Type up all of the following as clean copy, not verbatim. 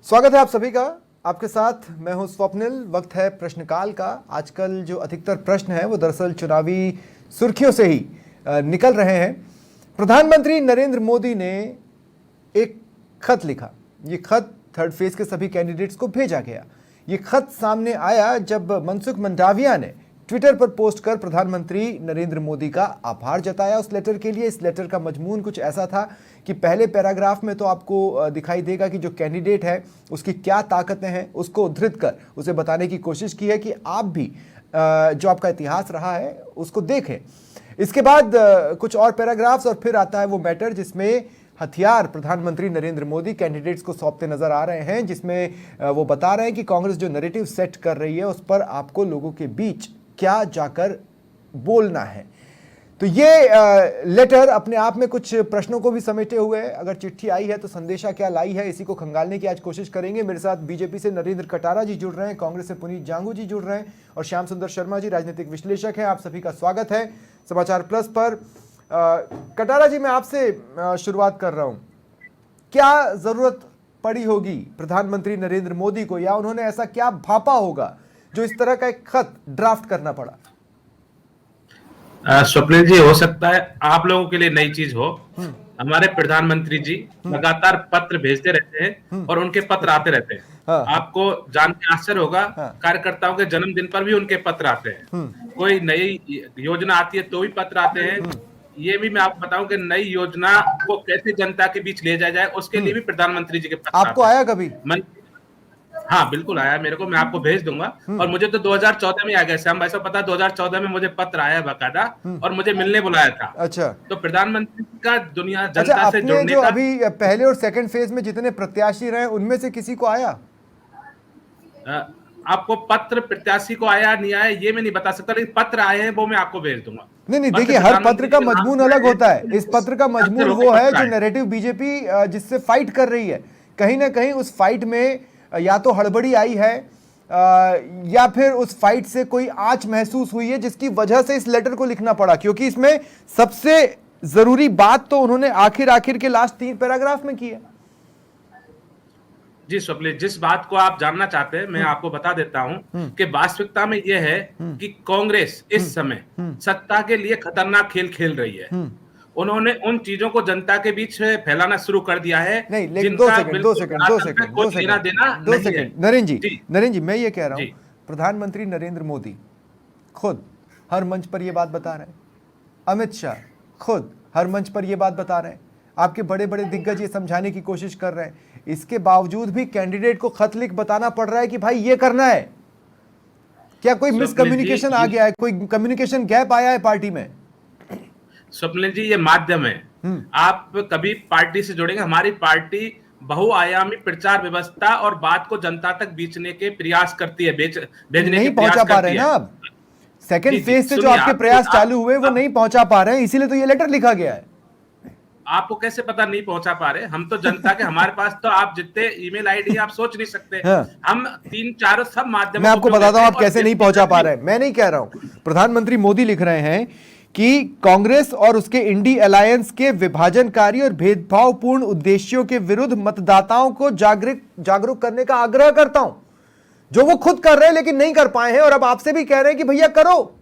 स्वागत है आप सभी का। आपके साथ मैं हूं स्वप्निल। वक्त है प्रश्नकाल का। आजकल जो अधिकतर प्रश्न है वो दरअसल चुनावी सुर्खियों से ही निकल रहे हैं। प्रधानमंत्री नरेंद्र मोदी ने एक खत लिखा। ये खत थर्ड फेज के सभी कैंडिडेट्स को भेजा गया। ये खत सामने आया जब मनसुख मंडाविया ने ट्विटर पर पोस्ट कर प्रधानमंत्री नरेंद्र मोदी का आभार जताया उस लेटर के लिए। इस लेटर का मजमून कुछ ऐसा था कि पहले पैराग्राफ में तो आपको दिखाई देगा कि जो कैंडिडेट है उसकी क्या ताकतें हैं, उसको उद्धृत कर उसे बताने की कोशिश की है कि आप भी जो आपका इतिहास रहा है उसको देखें। इसके बाद कुछ और पैराग्राफ्स और फिर आता है वो मैटर जिसमें हथियार प्रधानमंत्री नरेंद्र मोदी कैंडिडेट्स को सौंपते नजर आ रहे हैं, जिसमें वो बता रहे हैं कि कांग्रेस जो नैरेटिव सेट कर रही है उस पर आपको लोगों के बीच क्या जाकर बोलना है। तो ये लेटर अपने आप में कुछ प्रश्नों को भी समेटे हुए है। अगर चिट्ठी आई है तो संदेशा क्या लाई है, इसी को खंगालने की आज कोशिश करेंगे। मेरे साथ बीजेपी से नरेंद्र कटारा जी जुड़ रहे हैं, कांग्रेस से पुनीत जांगू जी जुड़ रहे हैं और श्याम सुंदर शर्मा जी राजनीतिक विश्लेषक हैं। आप सभी का स्वागत है समाचार प्लस पर। कटारा जी, मैं आपसे शुरुआत कर रहा हूं। क्या जरूरत पड़ी होगी प्रधानमंत्री नरेंद्र मोदी को, या उन्होंने ऐसा क्या भापा होगा जो इस तरह का एक खत ड्राफ्ट करना पड़ा? स्वप्निल जी, हो सकता है आप लोगों के लिए नई चीज हो। हमारे प्रधानमंत्री जी लगातार पत्र भेजते रहते हैं और उनके पत्र आते रहते हैं। हाँ। आपको जान के आश्चर्य होगा, हाँ। कार्यकर्ताओं के जन्मदिन पर भी उनके पत्र आते हैं। कोई नई योजना आती है तो भी पत्र आते हैं। ये भी मैं आपको बताऊं कि नई योजना को कैसे जनता के बीच ले जाया जाए उसके लिए भी प्रधानमंत्री जी के पत्र आपको आते हैं। आया कभी? हाँ बिल्कुल आया मेरे को, मैं आपको भेज दूंगा। और मुझे तो 2014 में आ गया श्याम भाई साहब, पता है 2014 में मुझे पत्र आया बकायदा और मुझे मिलने बुलाया था। अच्छा। तो प्रधानमंत्री का दुनिया जनता से जुड़ने जो का अभी पहले और सेकंड फेज में जितने प्रत्याशी रहे उनमें से किसी को आया? आपको पत्र प्रत्याशी को आया नहीं आया ये मैं नहीं बता सकता, लेकिन पत्र आए हैं वो मैं आपको भेज दूंगा। नहीं, देखिए हर पत्र का मजमून अलग होता है। इस पत्र का मजमून वो है जो नैरेटिव बीजेपी जिससे फाइट कर रही है। कहीं ना कहीं उस फाइट में या तो हड़बड़ी आई है या फिर उस फाइट से कोई आंच महसूस हुई है जिसकी वजह से इस लेटर को लिखना पड़ा, क्योंकि इसमें सबसे जरूरी बात तो उन्होंने आखिर के लास्ट 3 पैराग्राफ में की है। जी स्वप्निल, जिस बात को आप जानना चाहते हैं मैं आपको बता देता हूं कि वास्तविकता में यह है कि कांग्रेस इस समय सत्ता के लिए खतरनाक खेल खेल रही है। उन्होंने उन चीजों को जनता के बीच फैलाना शुरू कर दिया है। नहीं, लेकिन दो सेकंड नरेंद्र जी, मैं ये कह रहा हूं प्रधानमंत्री नरेंद्र मोदी खुद हर मंच पर ये बात बता रहे हैं, अमित शाह खुद हर मंच पर ये बात बता रहे हैं, आपके बड़े बड़े दिग्गज ये समझाने की कोशिश कर रहे हैं। इसके बावजूद भी कैंडिडेट को खत लिख बताना पड़ रहा है कि भाई ये करना है। क्या कोई मिसकम्युनिकेशन आ गया है, कोई कम्युनिकेशन गैप आया है पार्टी में? स्वप्निल जी, ये माध्यम है। आप कभी पार्टी से जुड़ेंगे, हमारी पार्टी बहुआयामी प्रचार व्यवस्था और बात को जनता तक बेचने के प्रयास करती है, भेजने के प्रयास पहुंचा पा रहे हैं ना आप। सेकंड फेज से जो आपके प्रयास चालू हुए वो नहीं पहुंचा पा रहे हैं, इसीलिए तो ये लेटर लिखा गया है। आपको कैसे पता नहीं पहुंचा पा रहे? हम तो जनता के हमारे पास तो आप जितने ईमेल आईडी आप सोच नहीं सकते। हम 3-4 सब माध्यम मैं आपको बताता हूं आप कैसे नहीं पहुंचा पा रहे हैं। मैं नहीं कह रहा हूं, प्रधानमंत्री मोदी लिख रहे हैं कि कांग्रेस और उसके इंडी अलायंस के विभाजनकारी और भेदभावपूर्ण उद्देश्यों के विरुद्ध मतदाताओं को जागरूक करने का आग्रह करता हूं, जो वो खुद कर रहे हैं लेकिन नहीं कर पाए हैं और अब आपसे भी कह रहे हैं कि भैया करो।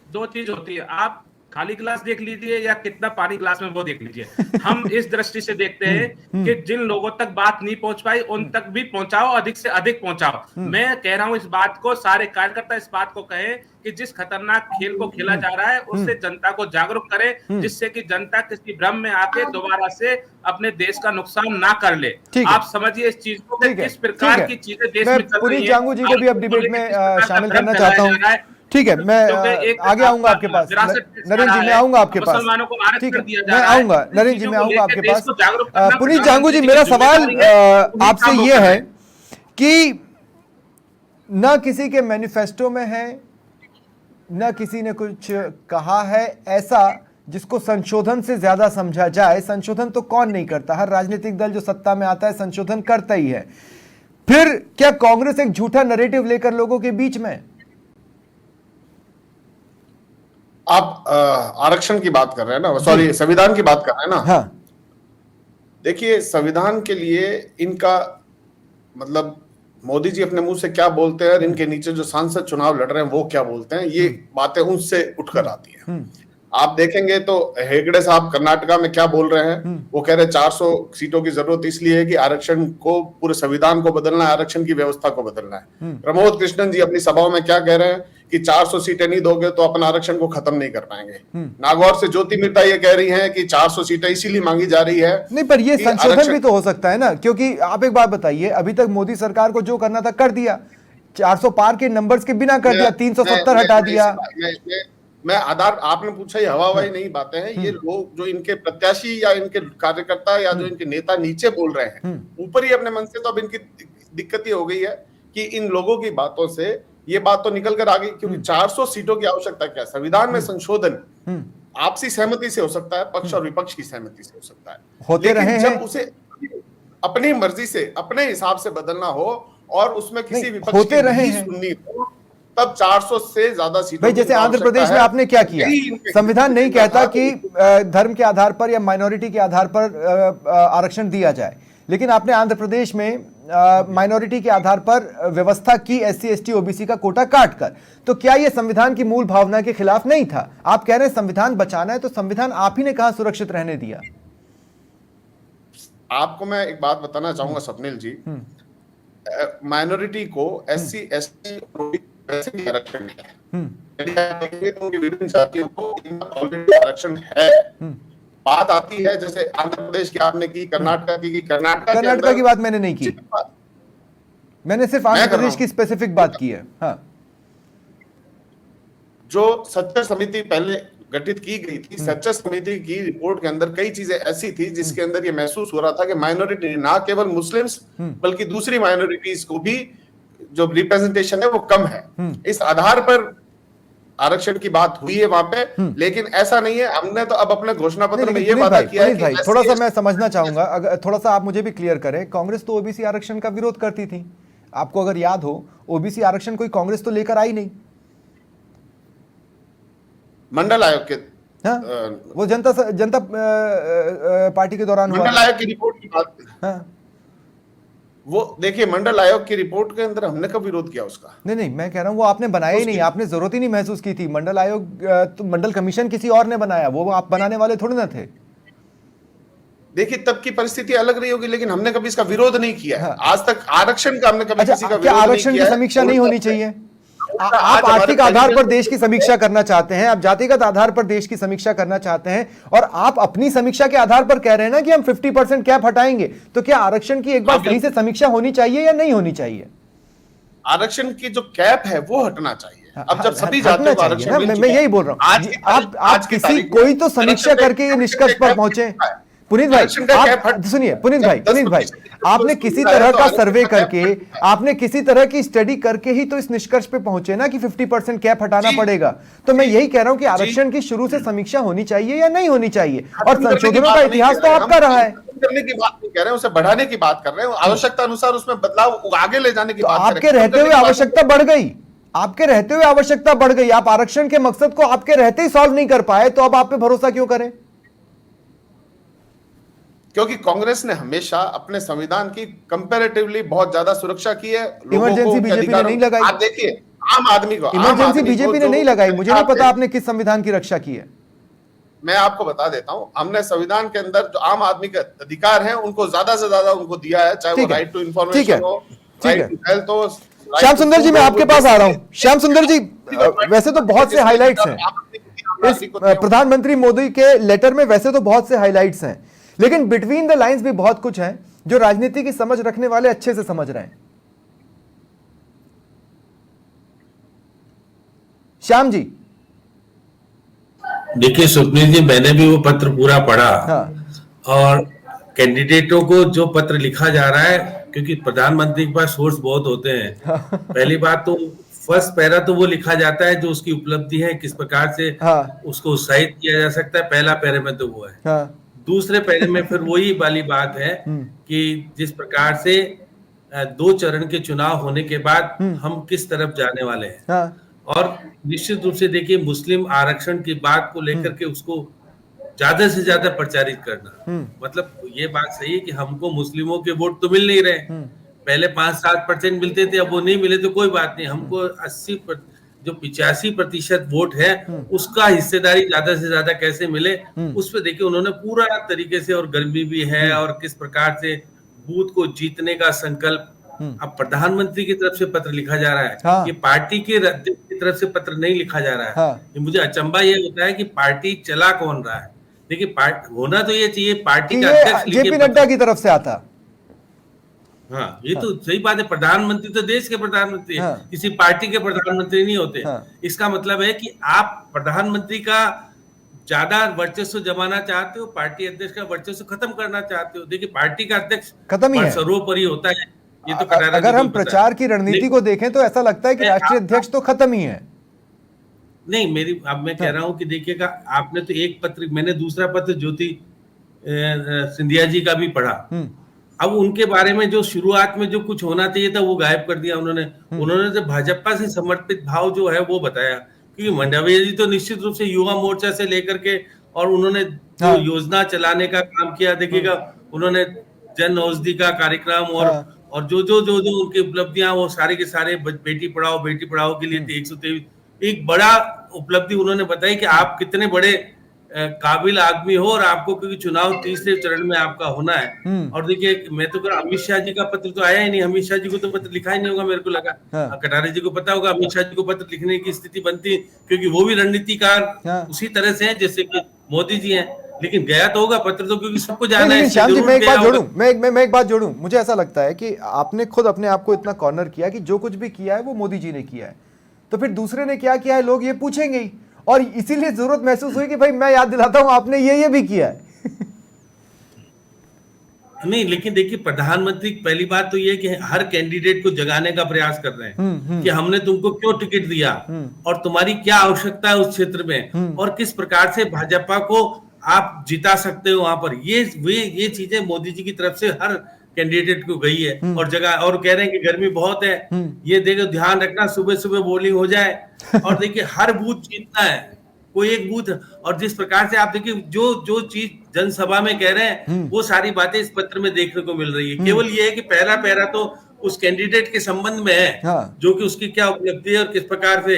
दो चीज होती है, आप खाली गिलास देख लीजिए या कितना पानी गिलास में वो देख लीजिए। हम इस दृष्टि से देखते हैं कि जिन लोगों तक बात नहीं पहुंच पाई उन तक भी पहुंचाओ, अधिक से अधिक पहुंचाओ। मैं कह रहा हूं इस बात को सारे कार्यकर्ता इस बात को कहें कि जिस खतरनाक खेल को खेला जा रहा है उससे जनता को जागरूक करें, जिससे कि जनता किसी भ्रम में आके दोबारा से अपने देश का नुकसान ना कर ले। आप समझिए इस चीज को कि किस प्रकार की चीजें देश में चल रही है। जांगू जी को भी अब डिबेट में शामिल करना चाहता हूं। ठीक है, मैं आगे आऊंगा आपके पास। नरेंद्र जी, मैं आऊंगा आपके पास। ठीक है, मैं आऊंगा नरेंद्र जी, मैं आऊंगा आपके पास। पुनीत जांगू जी, मेरा सवाल आपसे ये है कि ना किसी के मैनिफेस्टो में है, ना किसी ने कुछ कहा है ऐसा जिसको संशोधन से ज्यादा समझा जाए। संशोधन तो कौन नहीं करता, हर राजनीतिक दल जो सत्ता में आता है संशोधन करता ही है। फिर क्या कांग्रेस एक झूठा नैरेटिव लेकर लोगों के बीच में? आप आरक्षण की बात कर रहे हैं ना, सॉरी संविधान की बात कर रहे हैं ना। हाँ। देखिए संविधान के लिए इनका मतलब मोदी जी अपने मुंह से क्या बोलते हैं और इनके नीचे जो सांसद चुनाव लड़ रहे हैं वो क्या बोलते हैं, ये बातें उनसे उठकर आती हैं। आप देखेंगे तो हेगड़े साहब कर्नाटका में क्या बोल रहे हैं, वो कह रहे हैं 400 सीटों की जरूरत इसलिए है कि आरक्षण को, पूरे संविधान को बदलना है, आरक्षण की व्यवस्था को बदलना है। प्रमोद कृष्णन जी अपनी सभाओं में क्या कह रहे हैं कि 400 सीटें नहीं दोगे तो अपन आरक्षण को खत्म नहीं कर पाएंगे। नागौर से ज्योति मिर्धा ये कह रही हैं कि 400 सीटें इसीलिए मांगी जा रही है। नहीं, पर ये संशोधन भी तो हो सकता है ना, क्योंकि आप एक बात बताइए, अभी तक मोदी सरकार को जो करना था कर दिया, 400 पार के नंबर्स के बिना कर दिया, 370 हटा दिया। मैं आधार, आपने पूछा ये हवाई नहीं बातें हैं, ये लोग जो इनके प्रत्याशी या इनके कार्यकर्ता या जो इनके नेता नीचे बोल रहे हैं, ऊपर ही अपने मन से, तो अब इनकी दिक्कत ये हो गई है कि इन लोगों की बातों से ये बात तो निकल कर आ गई, क्योंकि 400 सीटों की आवश्यकता क्या है? संविधान में संशोधन आपसी सहमति से हो सकता है, पक्ष और विपक्ष की सहमति से हो सकता है, होते रहे हैं। जब उसे अपनी मर्जी से अपने हिसाब से बदलना हो और उसमें किसी विपक्ष होते की रहे नहीं हैं, सुननी हो, तब 400 से ज्यादा सीटों भाई जैसे आंध्र प्रदेश में आपने क्या किया, संविधान नहीं कहता कि धर्म के आधार पर या माइनॉरिटी के आधार पर आरक्षण दिया जाए, लेकिन आपने आंध्र प्रदेश में माइनॉरिटी के आधार पर व्यवस्था की, एससी एसटी ओबीसी का कोटा काट कर। तो क्या यह संविधान की मूल भावना के खिलाफ नहीं था? आप कह रहे हैं संविधान बचाना है, तो संविधान आप ही ने कहा सुरक्षित रहने दिया। आपको मैं एक बात बताना चाहूंगा स्वप्निल जी, माइनॉरिटी को एससी एसटी वैसे भी आरक्षण है, यदि आप देखेंगे तो विभिन्न जातियों को ऑलरेडी आरक्षण है। बात आती है जैसे आंध्र प्रदेश की आपने की, कर्नाटका की, कर्नाटका की बात मैंने नहीं की, मैंने सिर्फ आंध्र प्रदेश की स्पेसिफिक बात की है। हाँ, जो सच्चर समिति पहले गठित की गई थी, सच्चर समिति की रिपोर्ट के अंदर कई चीजें ऐसी थी जिसके अंदर ये महसूस हो रहा था कि माइनॉरिटी, ना केवल मुस्लिम्स बल्कि दूसरी माइनॉरिटीज को भी जो रिप्रेजेंटेशन है वो कम है। इस आधार पर आरक्षण की बात हुई है वहां पे, लेकिन ऐसा नहीं है। हमने तो अब अपने घोषणा पत्र में ये वादा किया है कि थोड़ा सा मैं समझना चाहूंगा, अगर थोड़ा सा आप मुझे भी क्लियर करें। कांग्रेस तो ओबीसी आरक्षण का विरोध करती थी, आपको अगर याद हो, ओबीसी आरक्षण कोई कांग्रेस तो लेकर आई नहीं। मंडल आयोग के, हाँ, वो जनता पार्टी के दौरान हुआ। मंडल आयोग की रिपोर्ट की बात, हाँ, वो देखिए मंडल आयोग की रिपोर्ट के अंदर हमने कब विरोध किया उसका? नहीं, मैं कह रहा हूं वो आपने बनाया ही नहीं, आपने जरूरत ही नहीं महसूस की थी। मंडल आयोग तो मंडल कमीशन किसी और ने बनाया, वो आप बनाने वाले थोड़े ना थे। देखिए तब की परिस्थिति अलग रही होगी, लेकिन हमने कभी इसका विरोध नहीं किया है। आज तक आरक्षण का हमने कभी किसी का विरोध नहीं किया। आरक्षण की समीक्षा नहीं होनी चाहिए? आप आर्थिक आधार पर देश की समीक्षा करना चाहते हैं, आप जातिगत आधार पर देश की समीक्षा करना चाहते हैं, और आप अपनी समीक्षा के आधार पर कह रहे हैं ना कि हम 50% कैप हटाएंगे। तो क्या आरक्षण की एक बार सही से समीक्षा होनी चाहिए या नहीं होनी चाहिए? आरक्षण की जो कैप है वो हटना चाहिए। अब जब सभी जातियों को आरक्षण, मैं यही बोल रहा हूं, आप किसी कोई तो समीक्षा करके ये निष्कर्ष पर पहुंचे। पुनीत भाई आप सुनिए, पुनीत भाई आपने किसी तरह का सर्वे करके, आपने किसी तरह की स्टडी करके ही तो इस निष्कर्ष पे पहुंचे ना कि 50% कैप हटाना पड़ेगा। तो मैं यही कह रहा हूं कि आरक्षण की शुरू से समीक्षा होनी चाहिए या नहीं होनी चाहिए, और संशोधनों का इतिहास तो आपका रहा है। करने की बात नहीं कह रहे हैं, उसे बढ़ाने की बात कर रहे हैं, आवश्यकता अनुसार उसमें बदलाव आगे ले जाने की बात कर रहे हैं। आपके रहते हुए आवश्यकता बढ़ गई, आपके रहते हुए आवश्यकता बढ़ गई। आप आरक्षण के मकसद को आपके रहते ही सॉल्व नहीं कर पाए, तो अब आप पे भरोसा क्यों करें? क्योंकि कांग्रेस ने हमेशा अपने संविधान की कंपैरेटिवली बहुत ज्यादा सुरक्षा की है। इमरजेंसी बीजेपी ने नहीं लगाई। आप देखिए आम आदमी को, इमरजेंसी बीजेपी ने नहीं लगाई। मुझे नहीं पता आपने किस संविधान की रक्षा की है। मैं आपको बता देता हूं, हमने संविधान के अंदर जो आम आदमी के अधिकार हैं उनको ज्यादा से ज्यादा उनको दिया है, चाहे वो राइट टू इंफॉर्मेशन हो, राइट टू हेल्थ हो। श्याम सुंदर जी, मैं आपके पास आ रहा हूं। श्याम सुंदर जी, वैसे तो बहुत से हाइलाइट्स हैं इस प्रधानमंत्री मोदी के लेटर में, वैसे तो बहुत से हाइलाइट्स हैं, लेकिन बिटवीन द लाइंस भी बहुत कुछ है जो राजनीति की समझ रखने वाले अच्छे से समझ रहे हैं। श्याम जी, देखिए स्वप्निल जी, मैंने भी वो पत्र पूरा पढ़ा। हाँ। और कैंडिडेटों को जो पत्र लिखा जा रहा है, क्योंकि प्रधानमंत्री के पास सोर्स बहुत होते हैं। हाँ। पहली बात तो फर्स्ट पैरा तो वो लिखा जाता है जो उसकी उपलब्धि है, किस प्रकार से उसको उत्साहित किया जा सकता है, पहला पैरे में तो वो है। दूसरे पैरे में फिर वही वाली बात है कि जिस प्रकार से 2 चरण के चुनाव होने के बाद हम किस तरफ जाने वाले हैं। और निश्चित रूप से देखिए, मुस्लिम आरक्षण की बात को लेकर के उसको ज्यादा से ज्यादा प्रचारित करना, मतलब ये बात सही है कि हमको मुस्लिमों के वोट तो मिल नहीं रहे। पहले 5-7% मिलते थे, अब वो नहीं मिले तो कोई बात नहीं, हमको 80 जो 85% वोट है उसका हिस्सेदारी ज्यादा से ज्यादा कैसे मिले, उस पर देखिए उन्होंने पूरा तरीके से, और गर्मी भी है और किस प्रकार से बूथ को जीतने का संकल्प। अब प्रधानमंत्री की तरफ से पत्र लिखा जा रहा है, हाँ। ये पार्टी के अध्यक्ष की तरफ से पत्र नहीं लिखा जा रहा है। हाँ। ये मुझे अचंभा ये होता है कि पार्टी चला कौन रहा है। देखिए होना तो ये चाहिए पार्टी का अध्यक्ष जेपी नड्डा की तरफ से आता। हाँ, ये तो सही बात है, प्रधानमंत्री तो देश के प्रधानमंत्री है, हाँ। किसी पार्टी के प्रधानमंत्री नहीं होते। हाँ। इसका मतलब है कि आप प्रधानमंत्री का ज्यादा वर्चस्व जमाना चाहते हो, पार्टी अध्यक्ष का वर्चस्व खत्म करना चाहते हो। देखिए पार्टी का अध्यक्ष खत्म ही है, सर्वोपरि होता है, ये तो अगर हम प्रचार की रणनीति को देखें तो ऐसा लगता है कि राष्ट्रीय अध्यक्ष तो खत्म ही है। नहीं, अब मैं कह रहा हूं कि देखिएगा, आपने तो एक पत्र, मैंने दूसरा पत्र ज्योति सिंधिया जी का भी पढ़ा। अब उनके बारे में जो शुरुआत में जो कुछ होना चाहिए था वो गायब कर दिया उन्होंने तो भाजपा से समर्पित भाव जो है वो बताया, क्योंकि मंडाविया जी तो निश्चित रूप से युवा मोर्चा से लेकर के, और उन्होंने जो योजना चलाने का काम किया, देखिएगा उन्होंने जन औषधि का कार्यक्रम और जो उनकी उपलब्धियां, वो सारे के सारे बेटी पढ़ाओ के लिए 123 एक बड़ा उपलब्धि उन्होंने बताई कि आप कितने बड़े काबिल आदमी हो, और आपको क्योंकि चुनाव तीसरे चरण में आपका होना है। और देखिए मैं तो अमित शाह जी का पत्र तो आया ही नहीं, अमित शाह जी को तो पत्र लिखा ही नहीं होगा, मेरे को लगा। कटारे जी को पता होगा अमित शाह जी को पत्र लिखने की स्थिति बनती, क्योंकि वो भी रणनीतिकार उसी तरह से है जैसे कि मोदी जी हैं, लेकिन गया तो होगा पत्र तो, क्योंकि सबको जाना है। श्याम जी, मैं एक बात जोड़ूं, मुझे ऐसा लगता है कि आपने खुद अपने आप को इतना कॉर्नर किया कि जो कुछ भी किया है वो मोदी जी ने किया है, तो फिर दूसरे ने क्या किया है लोग ये पूछेंगे ही, और इसीलिए जरूरत महसूस हुई कि भाई मैं याद दिलाता हूं आपने ये भी किया है। नहीं, लेकिन देखिए प्रधानमंत्री पहली बात तो ये कि हर कैंडिडेट को जगाने का प्रयास कर रहे हैं कि हमने तुमको क्यों टिकट दिया और तुम्हारी क्या आवश्यकता है उस क्षेत्र में, और किस प्रकार से भाजपा को आप जिता सकते हो वहां पर। ये चीजें मोदी जी की तरफ से हर कैंडिडेट को गई है, और जगह, और कह रहे हैं कि गर्मी बहुत है, ये देखो ध्यान रखना सुबह सुबह बोलिंग हो जाए, और देखिए हर बूथ जीतना है, कोई एक बूथ। और जिस प्रकार से आप देखिए जो चीज जनसभा में कह रहे हैं वो सारी बातें इस पत्र में देखने को मिल रही है। केवल ये है कि पहला पैरा तो उस कैंडिडेट के संबंध में है, जो कि उसकी क्या उपलब्धि है और किस प्रकार से।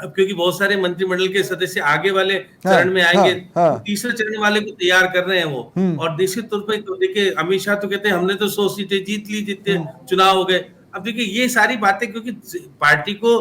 अब क्योंकि बहुत सारे मंत्रिमंडल के सदस्य आगे वाले चरण में आएंगे, तीसरे चरण वाले को तैयार कर रहे हैं वो, और निश्चित तौर पर तो देखिए अमित शाह तो कहते हैं हमने तो 100 सीटें जीत ली, जितने चुनाव हो गए। अब देखिए ये सारी बातें क्योंकि पार्टी को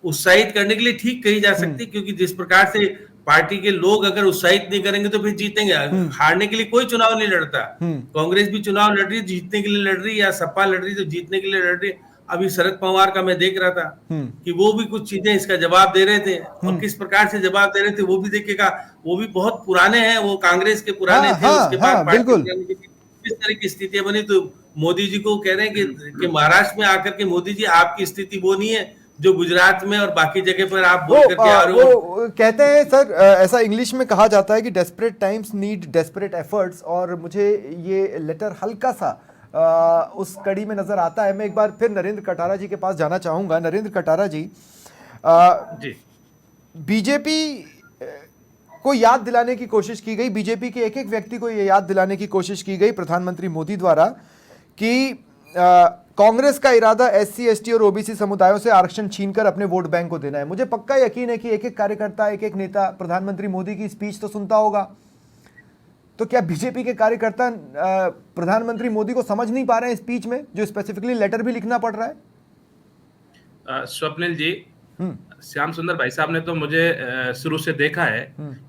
उत्साहित करने के लिए ठीक कही जा सकती, क्योंकि जिस प्रकार से पार्टी के लोग अगर उत्साहित नहीं करेंगे तो फिर जीतेंगे। हारने के लिए कोई चुनाव नहीं लड़ता, कांग्रेस भी चुनाव लड़ रही जीतने के लिए लड़ रही, या सपा लड़ रही तो जीतने के लिए लड़ रही। अभी शरद पवार का मैं देख रहा था कि वो भी कुछ चीजें इसका जवाब दे रहे थे, और किस प्रकार से जवाब दे रहे थे वो भी देखिएगा। वो भी बहुत पुराने हैं, वो कांग्रेस के पुराने थे, उसके बाद किस तरह की स्थितियां बनी। तो मोदी जी को कह रहे हैं कि महाराष्ट्र में आकर के मोदी जी आपकी स्थिति वो नहीं है जो गुजरात में और बाकी जगह पर आप बोल करके आ रहे हो। कहते हैं सर, ऐसा इंग्लिश में कहा जाता है कि desperate times need desperate efforts, और मुझे ये लेटर हल्का सा उस कड़ी में नजर आता है। मैं एक बार फिर नरेंद्र कटारा जी के पास जाना चाहूंगा। नरेंद्र कटारा जी, बीजेपी को याद दिलाने की कोशिश की गई, बीजेपी के एक एक व्यक्ति को ये याद दिलाने की कोशिश की गई प्रधानमंत्री मोदी द्वारा कि कांग्रेस का इरादा SC ST और OBC समुदायों से आरक्षण छीनकर अपने वोट बैंक को देना है। मुझे पक्का यकीन है कि एक एक कार्यकर्ता, एक एक नेता प्रधानमंत्री मोदी की स्पीच तो सुनता होगा, तो क्या बीजेपी के कार्यकर्ता प्रधानमंत्री मोदी को समझ नहीं पा रहे हैं स्पीच में, जो स्पेसिफिकली लेटर भी लिखना पड़ रहा है? स्वप्निल जी, श्याम सुंदर भाई साहब ने तो मुझे शुरू से देखा है।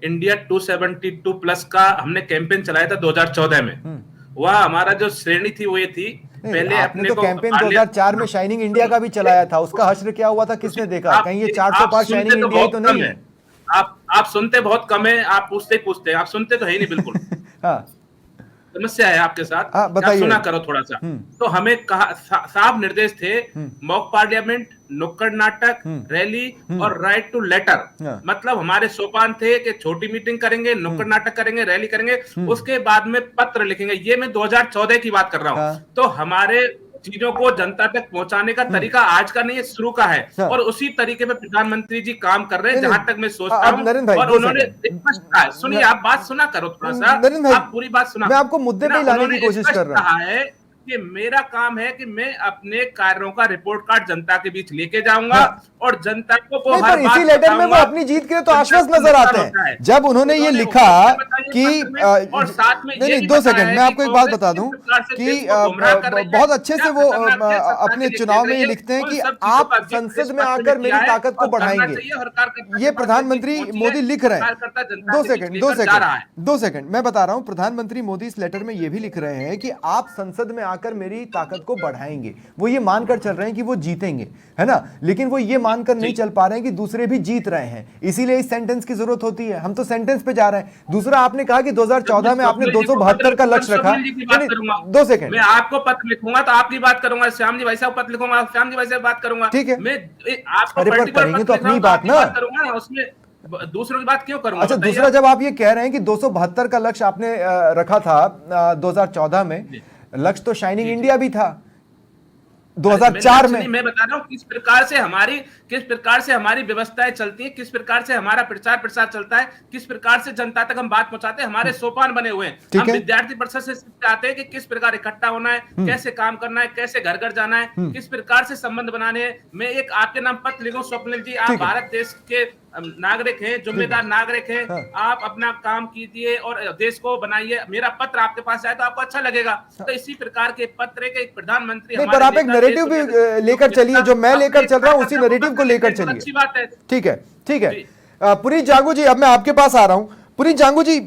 इंडिया 272 प्लस का हमने कैंपेन चलाया था 2014 में। वह हमारा जो श्रेणी थी वो ये थी, पहले अपने तो कैंपेन 2004 में शाइनिंग इंडिया का भी चलाया था, उसका हश्र क्या हुआ था किसने देखा? कहीं ये 400 पार शाइनिंग इंडिया तो नहीं है। आप सुनते बहुत कम है, आप पूछते हैं, आप सुनते तो है ही नहीं बिल्कुल। समस्या है आपके साथ, आप सुना करो थोड़ा सा। तो हमें साफ निर्देश थे, मॉक पार्लियामेंट, नुक्कड़ नाटक, रैली और राइट टू लेटर। मतलब हमारे सोपान थे कि छोटी मीटिंग करेंगे, नुक्कड़ नाटक करेंगे, रैली करेंगे, उसके बाद में पत्र लिखेंगे। ये मैं 2014 की बात कर रहा हूँ। तो हमारे चीजों को जनता तक पहुंचाने का तरीका आज का नहीं है, शुरू का है, और उसी तरीके पे प्रधानमंत्री जी काम कर रहे हैं, जहां तक मैं सोचता हूं। और उन्होंने सुनिए, आप बात सुना करो थोड़ा सा, आप पूरी बात सुना। मैं आपको मुद्दे पे लाने की कोशिश कर रहा है कि मेरा काम है कि मैं अपने कार्यों का रिपोर्ट कार्ड जनता के बीच लेके जाऊंगा और जनता को वो नहीं, हर पर बात इसी लेटर में वो बताऊंगा। अपनी जीत के लिए तो आश्वस्त नजर आते हैं। जब उन्होंने ये लिखा कि और साथ में नहीं, 2 सेकंड मैं आपको एक बात बता दूं कि बहुत अच्छे से वो अपने चुनाव में ये लिखते हैं कि आप संसद में आकर मेरी ताकत को बढ़ाएंगे। ये प्रधानमंत्री मोदी लिख रहे हैं। 2 सेकंड मैं बता रहा हूं, प्रधानमंत्री मोदी इस लेटर में ये भी लिख रहे हैं कि आप संसद में आकर मेरी ताकत को बढ़ाएंगे। वो ये मानकर चल रहे हैं कि वो जीतेंगे, है ना, लेकिन वो ये मानकर नहीं चल पा रहे हैं कि दूसरे भी जीत रहे हैं, इसीलिए इस सेंटेंस की जरूरत होती है। हम तो सेंटेंस पे जा रहे हैं। दूसरा, आपने कहा कि 2014 में आपने 272 का लक्ष्य रखा। 2 सेकंड मैं आपको पत्र लिखूंगा तो आपकी बात करूंगा, श्याम जी भाई साहब पत्र लिखूंगा श्याम जी भाई साहब बात करूंगा, ठीक है। मैं आपको करेंगे तो अपनी बात ना करूंगा, उसमें दूसरों की बात क्यों करूंगा? अच्छा, दूसरा, जब आप ये कह रहे हैं कि 272 का लक्ष्य आपने रखा था 2014 में, लक्ष्य तो शाइनिंग इंडिया भी था 2004 में। मैं बता रहा हूँ किस प्रकार से हमारी व्यवस्थाएं चलती है, किस प्रकार से हमारा प्रचार प्रसार चलता है, किस प्रकार से जनता तक हम बात पहुंचाते हैं। हमारे सोपान बने हुए हैं। हम विद्यार्थी परिषद से चाहते हैं कि किस प्रकार इकट्ठा होना है, कैसे काम करना है, कैसे घर घर जाना है, किस प्रकार से संबंध बनाने हैं। मैं एक आपके नाम पत्र लिखूं, स्वप्निल जी, आप भारत देश के नागरिक हैं, जिम्मेदार नागरिक हैं, आप अपना काम कीजिए और देश को बनाइए। मेरा पत्र आपके पास आए तो आपको अच्छा लगेगा। तो इसी प्रकार के पत्र के एक प्रधानमंत्री, पर आप एक नैरेटिव भी लेकर चलिए, जो मैं लेकर चल रहा हूं उसी नैरेटिव को लेकर चलिए। अच्छी बात है। ठीक है, ठीक है। पुनीत जांगू जी, अब मैं आपके पास आ रहा हूं। पुनीत जांगू जी,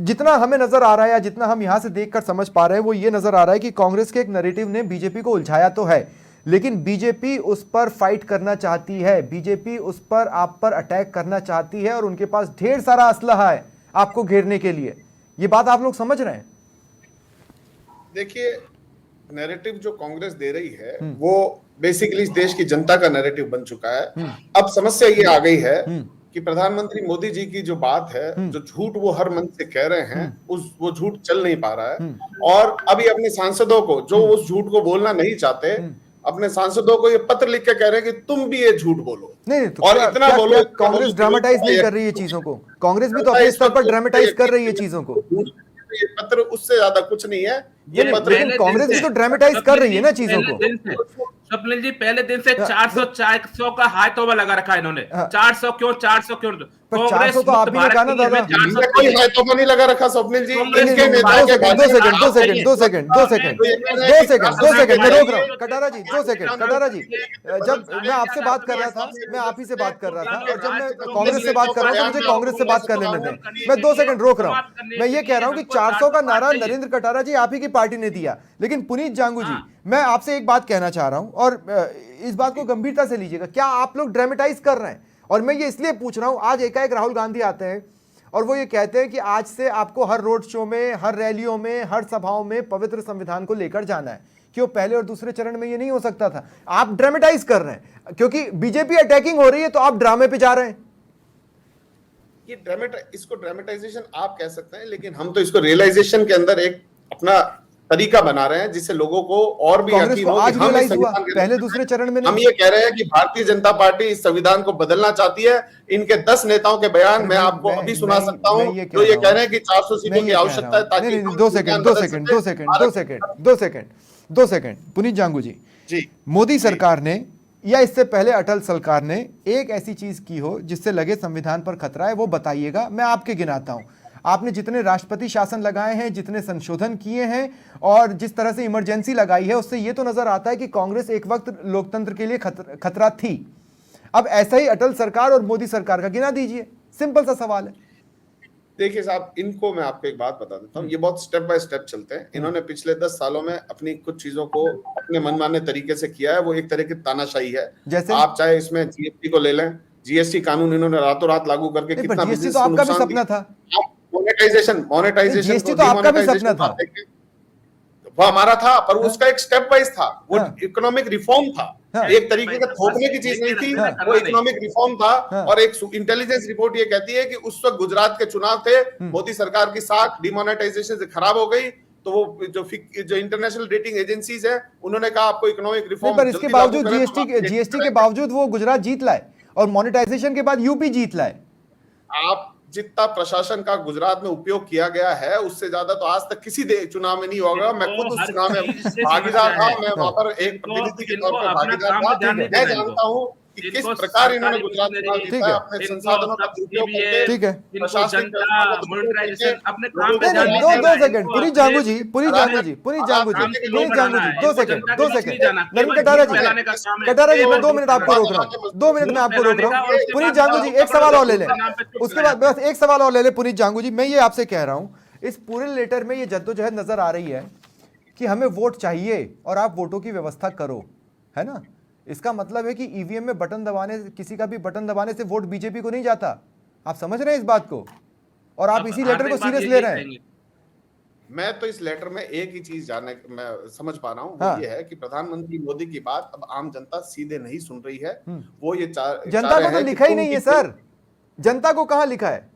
जितना हमें नजर आ रहा है या जितना हम यहां से देखकर समझ पा रहे हैं, वो ये नजर आ रहा है कि कांग्रेस के एक नैरेटिव ने बीजेपी को उलझाया तो है, लेकिन बीजेपी उस पर फाइट करना चाहती है, बीजेपी उस पर, आप पर अटैक करना चाहती है और उनके पास ढेर सारा असलहा है आपको घेरने के लिए। ये बात आप लोग समझ रहे हैं? देखिए, नैरेटिव जो कांग्रेस दे रही है वो बेसिकली इस देश की जनता का नैरेटिव बन चुका है। अब समस्या ये आ गई है कि प्रधानमंत्री मोदी जी की जो बात है, जो झूठ वो हर मंच से कह रहे हैं, वो झूठ चल नहीं पा रहा है। और अभी अपने सांसदों को, जो उस झूठ को बोलना नहीं चाहते, अपने सांसदों को ये पत्र लिख के कह रहे हैं कि तुम भी ये झूठ बोलो। नहीं तो और इतना बोलो। कांग्रेस ड्रामेटाइज नहीं कर रही है चीजों को, कांग्रेस भी तो अपने स्तर पर ड्रामेटाइज कर रही है चीजों को। ये पत्र उससे ज्यादा कुछ नहीं है। ये पत्र कांग्रेस भी तो ड्रामेटाइज कर रही है ना चीजों को। स्वप्निल जी, पहले दिन से 400 का हाई तोबा लगा रखा है इन्होंने। 400 क्यों, 400 क्यों? कांग्रेस तो आपने कहा ना दादा, कोई हाई तोबा नहीं लगा रखा स्वप्निल जी। इनके नेताओं के 2 सेकंड मैं रोक रहा हूँ। कटारा जी, 2 सेकंड। कटारा जी, जब मैं आपसे बात कर रहा था, मैं आप ही से बात कर रहा था, और जब मैं कांग्रेस से बात कर रहा था मुझे कांग्रेस से बात कर लेने दें। मैं 2 सेकंड रोक रहा हूँ। मैं ये कह रहा हूँ कि 400 का नारा नरेंद्र कटारा जी आप ही की पार्टी ने दिया, लेकिन पुनीत जांगू जी, मैं आपसे एक बात कहना चाह रहा हूं और इस बात को गंभीरता से लीजिएगा। क्या आप लोग ड्रामेटाइज कर रहे हैं? और मैं ये इसलिए पूछ रहा हूं, आज एकाएक राहुल गांधी आते हैं और वो ये कहते हैं कि आज से आपको हर रोड शो में, हर रैलियों में, हर सभाओं में पवित्र संविधान को लेकर जाना है। क्यों पहले और दूसरे चरण में ये नहीं हो सकता था? आप ड्रामेटाइज कर रहे हैं क्योंकि बीजेपी अटैकिंग हो रही है, तो आप ड्रामे पे जा रहे हैं। ये इसको ड्रामेटाइजेशन आप कह सकते हैं, लेकिन हम तो इसको रियलाइजेशन के अंदर एक अपना तरीका बना रहे हैं जिससे लोगों को और भी यकीन हो कि हम इस संविधान के पहले दूसरे चरण में नहीं। हम ये कह रहे हैं कि भारतीय जनता पार्टी इस संविधान को बदलना चाहती है। इनके 10 नेताओं के बयान मैं आपको अभी सुना सकता हूं, जो ये कह रहे हैं कि 400 सीटों की आवश्यकता है ताकि 2 सेकंड पुनीत जांगू जी, मोदी सरकार ने या इससे पहले अटल सरकार ने एक ऐसी चीज की हो जिससे लगे संविधान पर खतरा है, वो बताइएगा। मैं आपके गिनाता हूं। आपने जितने राष्ट्रपति शासन लगाए हैं, जितने संशोधन किए हैं और जिस तरह से इमरजेंसी लगाई है, उससे यह तो नजर आता है कि कांग्रेस एक वक्त लोकतंत्र के लिए खतरा थी। अब ऐसा ही अटल सरकार और मोदी सरकार का गिना दीजिए। सिंपल सा सवाल है। देखिए साहब, इनको मैं आपको एक बात बता देता हूँ, ये बहुत स्टेप बाय स्टेप चलते हैं। इन्होंने पिछले 10 सालों में अपनी कुछ चीजों को अपने मनमाने तरीके से किया है। वो एक तरह की तानाशाही है। जैसे आप चाहे इसमें जीएसटी को ले लें, जीएसटी कानून इन्होंने रातों रात लागू करके कितना बिजनेस को नुकसान किया। मोनेटाइजेशन जीएसटी तो आपका भी सपना था, वो हमारा था, पर उसका एक स्टेप वाइज था। वो इकोनॉमिक रिफॉर्म था, एक तरीके का थोपने की चीज नहीं थी। वो इकोनॉमिक रिफॉर्म था। और एक इंटेलिजेंस रिपोर्ट ये कहती है कि उस वक्त गुजरात के चुनाव थे, मोदी सरकार की साख डिमोनेटाइजेशन से खराब हो गई, तो वो जो इंटरनेशनल रेटिंग एजेंसीज है उन्होंने कहा आपको इकोनॉमिक रिफॉर्म। पर इसके बावजूद जीएसटी के बावजूद वो गुजरात जीत लाए और मोनेटाइजेशन के बाद यूपी जीत लाए। आप जितना प्रशासन का गुजरात में उपयोग किया गया है उससे ज्यादा तो आज तक किसी चुनाव में नहीं होगा। मैं खुद उस चुनाव में भागीदार था, मैं वहां पर एक प्रतिनिधि के तौर पर भागीदार था। मैं जानता हूँ कि किस प्रकार इन्होंने गुजरात चुनाव जीता है, अपने संसाधनों का दुरुपयोग करके। ठीक है, प्रशासनिक दो सेकंड, पुनीत जांगू जी, पुनीत जांगू जी, दो सेकंड, नवीन कटारा जी, मैं 2 मिनट आपको रोक रहा हूँ, 2 मिनट में आपको रोक रहा हूँ। पुनीत जांगू जी, एक सवाल और ले लें, उसके बाद बस एक सवाल और ले लें। पुनीत जांगू जी, मैं ये आपसे कह रहा हूँ, इस पूरे लेटर में ये जद्दोजहद नजर आ रही है कि हमें वोट चाहिए और आप वोटों की व्यवस्था करो, है ना? इसका मतलब है कि ईवीएम में बटन दबाने, किसी का भी बटन दबाने से वोट बीजेपी को नहीं जाता। आप समझ रहे हैं इस बात को? और आप इसी लेटर को सीरियस ले रहे हैं। मैं तो इस लेटर में एक ही चीज मैं समझ पा रहा हूँ, वो ये है कि प्रधानमंत्री मोदी की बात अब आम जनता सीधे नहीं सुन रही है। वो ये जनता को तो लिखा ही नहीं है सर, जनता को कहाँ लिखा है?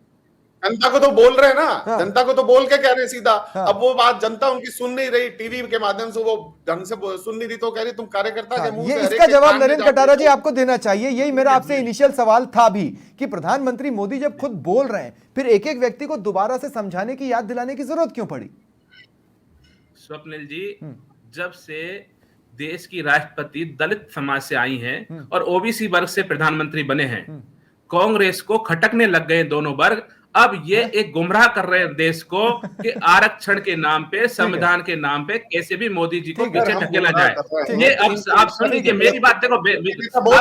जनता को तो बोल रहे हैं ना, जनता को तो बोल के कह रहे हैं सीधा। अब वो बात जनता उनकी सुन नहीं रही, टीवी के माध्यम से वो ढंग से सुन नहीं रही, तो कह रही तुम कार्यकर्ता के मुंह से। इसका जवाब नरेंद्र कटारा जी आपको देना चाहिए। यही मेरा आपसे इनिशियल सवाल था भी कि प्रधानमंत्री मोदी जब खुद बोल रहे हैं, फिर एक एक व्यक्ति को दोबारा से समझाने की, याद दिलाने की जरूरत क्यों पड़ी? स्वप्निल जी, जब से देश की राष्ट्रपति दलित समाज से आई हैं और ओबीसी वर्ग से प्रधानमंत्री बने हैं, कांग्रेस को खटकने लग गए दोनों वर्ग। अब ये एक गुमराह कर रहे हैं देश को कि आरक्षण के नाम पे, संविधान के नाम पे कैसे भी मोदी जी को पीछे ढकेला जाए। ये अब आप सुन लीजिए मेरी बात, देखो अब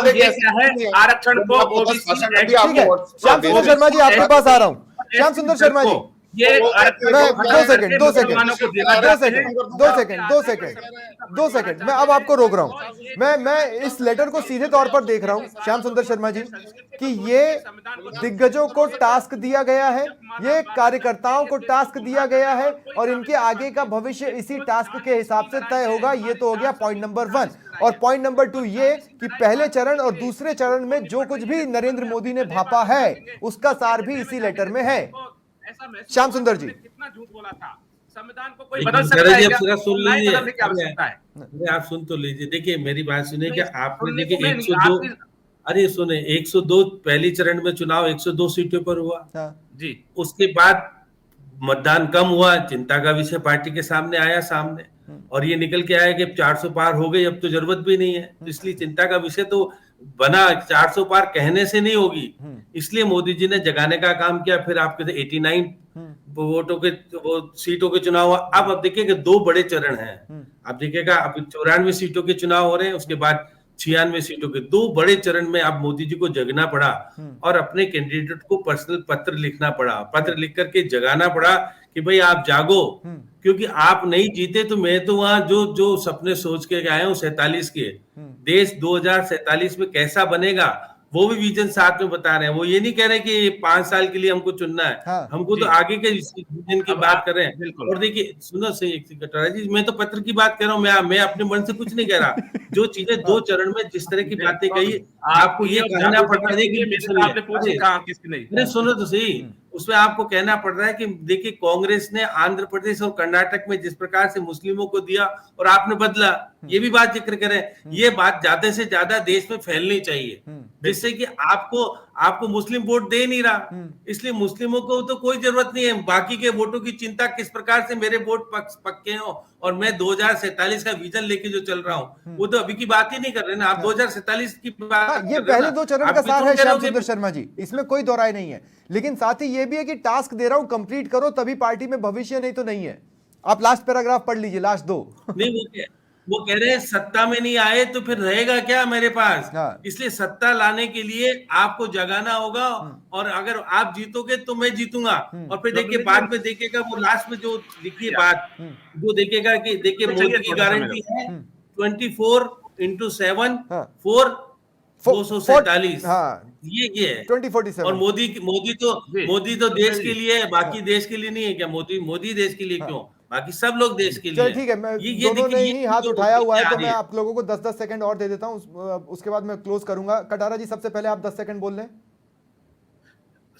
ये क्या है, आरक्षण को ओबीसी। श्याम सुंदर शर्मा जी आपके पास आ रहा हूँ। श्याम सुंदर शर्मा जी, ये दो सेकंड, मैं अब आपको रोक रहा हूं। मैं इस लेटर को सीधे तौर पर देख रहा हूं श्याम सुंदर शर्मा जी कि ये दिग्गजों को टास्क दिया गया है, ये कार्यकर्ताओं को टास्क दिया गया है और इनके आगे का भविष्य इसी टास्क के हिसाब से तय होगा। ये तो हो गया पॉइंट नंबर 1। और पॉइंट नंबर 2 ये कि पहले चरण और दूसरे चरण में जो कुछ भी नरेंद्र मोदी ने भापा है उसका सार भी इसी लेटर में है। श्याम सुंदर जी, कितना झूठ बोला था, संविधान को कोई बदल सकता है क्या? सुन लीजिए, आप सुन तो लीजिए। देखिए मेरी बात सुनिए कि आपने देखिए 102, अरे सुने 102 पहली चरण में चुनाव 102 सीटों पर हुआ जी। उसके बाद मतदान कम हुआ, चिंता का विषय पार्टी के सामने आया सामने, और ये निकल के आया कि 400 पार हो गई, अब तो जरूरत भी नहीं है। तो इसलिए चिंता का विषय तो बना, 400 पार कहने से नहीं होगी, इसलिए मोदी जी ने जगाने का काम किया। फिर आपके 89 वोटों के वो सीटों के चुनाव हुआ। अब देखिएगा 2 बड़े चरण हैं। आप देखिएगा अब 94 सीटों के चुनाव हो रहे हैं, उसके बाद 96 सीटों के 2 बड़े चरण में अब मोदी जी को जगना पड़ा और अपने कैंडिडेट को पर्सनल पत्र लिखना पड़ा, पत्र लिख करके जगाना पड़ा कि भाई आप जागो, क्योंकि आप नहीं जीते तो मैं तो वहां जो सपने सोच के आया हूँ 47 के, देश 2047 में कैसा बनेगा वो भी विजन साथ में बता रहे हैं। वो ये नहीं कह रहे कि 5 साल के लिए हमको चुनना है, हमको तो आगे के विजन की बात कर रहे हैं। और देखिए सुनो सही, एक कटारा जी, मैं तो पत्र की बात कर रहा हूँ, मैं अपने मन से कुछ नहीं कह रहा। जो चीजें 2 चरण में जिस तरह की बातें कही, आपको ये कहना पड़ रहा है कि सुनो तो सही, उसमें आपको कहना पड़ रहा है कि देखिए कांग्रेस ने आंध्र प्रदेश और कर्नाटक में जिस प्रकार से मुस्लिमों को दिया और आपने बदला, ये भी बात जिक्र करें। ये बात ज्यादा से ज्यादा देश में फैलनी चाहिए, जिससे कि आपको मुस्लिम वोट दे नहीं रहा, इसलिए मुस्लिमों को तो कोई जरूरत नहीं है। बाकी के वोटों की चिंता किस प्रकार से मेरे वोट पक्के हो और मैं 2047 का विजन लेके जो चल रहा हूँ, वो तो अभी की बात ही नहीं कर रहे ना आप। 2047 की बात, ये पहले 2 चरण का सार है श्याम सुंदर शर्मा जी, इसमें कोई दो राय नहीं है। लेकिन साथ ही ये भी है कि टास्क दे रहा हूं, कंप्लीट करो तभी पार्टी में भविष्य, नहीं तो नहीं है। आप लास्ट पैराग्राफ पढ़ लीजिए, लास्ट 2। नहीं, वो कह रहे हैं सत्ता में नहीं आए तो फिर रहेगा क्या मेरे पास। इसलिए सत्ता लाने के लिए आपको जगाना होगा, और अगर आप जीतोगे तो मैं जीतूंगा। और फिर देखिए बाद में देखिएगा वो लास्ट में जो लिखी बात, वो देखिएगा कि देखिए मोदी की गारंटी है 24x7 4 247, ये है 2047। और मोदी तो देश के लिए है, बाकी देश के लिए नहीं है क्या? मोदी देश के लिए क्यों, बाकी सब लोग देश के लिए। ठीक है, मैं दोनों ने ही हाथ उठाया हुआ है, तो मैं आप लोगों को 10-10 सेकंड और दे देता हूं, उसके बाद मैं क्लोज करूंगा। कटारा जी सबसे पहले आप 10 सेकंड बोल लें।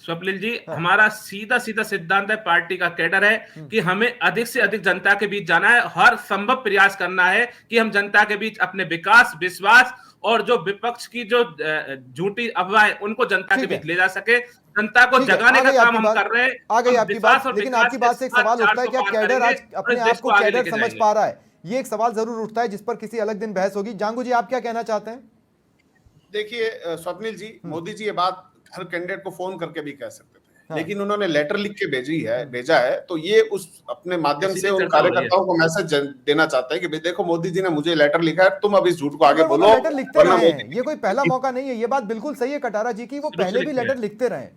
स्वप्निल जी, हमारा सीधा सिद्धांत है, पार्टी का कैडर है कि हमें अधिक से अधिक जनता के बीच जाना है, हर संभव प्रयास करना है कि हम जनता के बीच अपने विकास, विश्वास और जो विपक्ष की जो झूठी अफवाहें उनको जनता के बीच ले जा सके। जनता को ठीक है, जगाने आ का गई काम आपकी हम बात, कर रहे हैं। आ गई हम आपकी विश्वास बात, और लेकिन विकास आपकी के बात से एक साथ सवाल उठता है, 400 क्या पार कैडर आज करेंगे और अपने इस आप देश को आगे कैडर लेके समझ जाएंगे। पा रहा है? ये एक सवाल जरूर उठता है जिस पर किसी अलग दिन बहस होगी। जांगू जी, आप क्या कहना चाहते हैं? देखिए स्वप्निल जी, मोदी जी ये बात हर कैंडिडेट को फोन करके भी कह सकते थे, हाँ। लेकिन उन्होंने लेटर लिख के भेजा है, तो ये उस अपने माध्यम से उन चर्चा हो रही है। कार्यकर्ताओं को मैसेज देना चाहता है कि भाई देखो मोदी जी ने मुझे लेटर लिखा है, तुम अब इस झूठ को आगे मगर वो बोलो, तो लेटर लिखते वरना रहे हैं, मोदी ये कोई पहला मौका नहीं है। ये बात बिल्कुल सही है कटारा जी की, वो शुरू से पहले भी लिखते लेटर हैं। लिखते रहे हैं।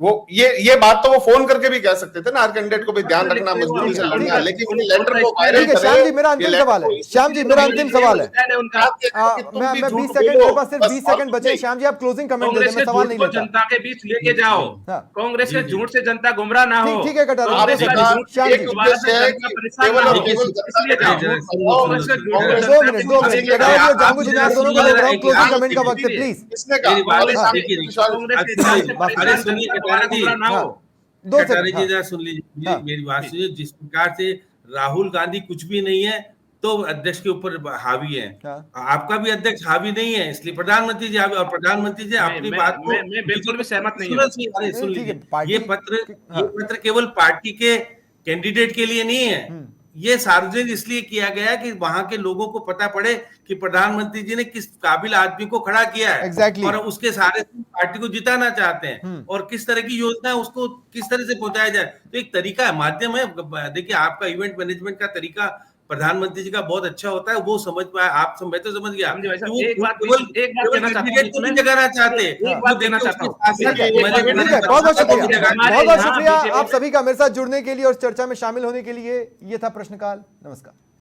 वो ये बात तो वो फोन करके भी कह सकते थे ना, हर कैंडिडेट को भी ध्यान रखना, लिखते हुए मजबूती से ठीक है, लड़ना, ठीक है। लेकिन उन्हें लेटर को वायरल ठीक है श्याम जी, मेरा अंतिम सवाल है। श्याम जी, मेरा अंतिम सवाल है। मैं 20 सेकंड, मेरे पास सिर्फ 20 सेकंड बचे हैं। श्याम जी, आप क्लोजिंग कमेंट दे दें, कांग्रेस मैं के सवाल झूठ नहीं को लेता। जनता के बीच लेके जाओ। हाँ। कांग्रेस के जी, झूठ से जनता गुमराह ना हो। ठीक है कटारा, कांग्रेस आपको का सवाल- झूठ श्याम से जी, दोबारा से है जनता कि परेशान केवल ना और हो, केवल जनता इसलिए के जाओ। झूठ कांग्रेस के झूठ से कांग्रेस- जनता के दो बीच मिनट लेके कटारा जाओ। जी और आप जांगू जी, मैं आप मुझे दोनों को सुनिए रोक रहा हूँ। जरा, क्लोजिंग आप कमेंट का वक्त है, सुनिए। प्लीज। किसने मेरी कहा? बात वाले साहब देखिए, ने विश्वास- कांग्रेस के सुनिए, झूठ से परेशान अरे सुनिए जनता दोबारा कटारा जी, गुमराह ना हो। हाँ, 2 कटारी सेकंड। जी हाँ, जरा सुन लीजिए, हाँ, मेरी बात सुनिए। जिस प्रकार से राहुल गांधी कुछ भी नहीं है तो अध्यक्ष के ऊपर हावी है, हाँ। आपका भी अध्यक्ष हावी नहीं है, इसलिए प्रधानमंत्री जी हावी, और प्रधानमंत्री जी अपनी बात को मैं बिल्कुल भी सहमत नहीं सुनो, हूँ। अरे सुन नहीं, ठीक है, लीजिए, पार्टी- ये हाँ। पत्र केवल पार्टी के कैंडिडेट के लिए नहीं है, ये सार्वजनिक इसलिए किया गया है कि वहां के लोगों को पता पड़े कि प्रधानमंत्री जी ने किस काबिल आदमी को खड़ा किया है। Exactly. और उसके सारे पार्टी को जिताना चाहते हैं, और किस तरह की योजना है उसको किस तरह से पहुंचाया जाए। तो एक तरीका है, माध्यम है। देखिए, आपका इवेंट मैनेजमेंट का तरीका प्रधानमंत्री जी का बहुत अच्छा होता है, वो समझ पाया, आप मैं तो समझ गया समझे भाई साहब, कि वो एक बात केवल कहना चाहता हूँ कैंडिडेट को इसमें। नहीं जगाना चाहते, एक बात कहना चाहता हूँ। ठीक है, बहुत बहुत शुक्रिया, बहुत बहुत शुक्रिया आप सभी का मेरे साथ जुड़ने के लिए और चर्चा में शामिल होने के लिए। ये था प्रश्नकाल। नमस्कार।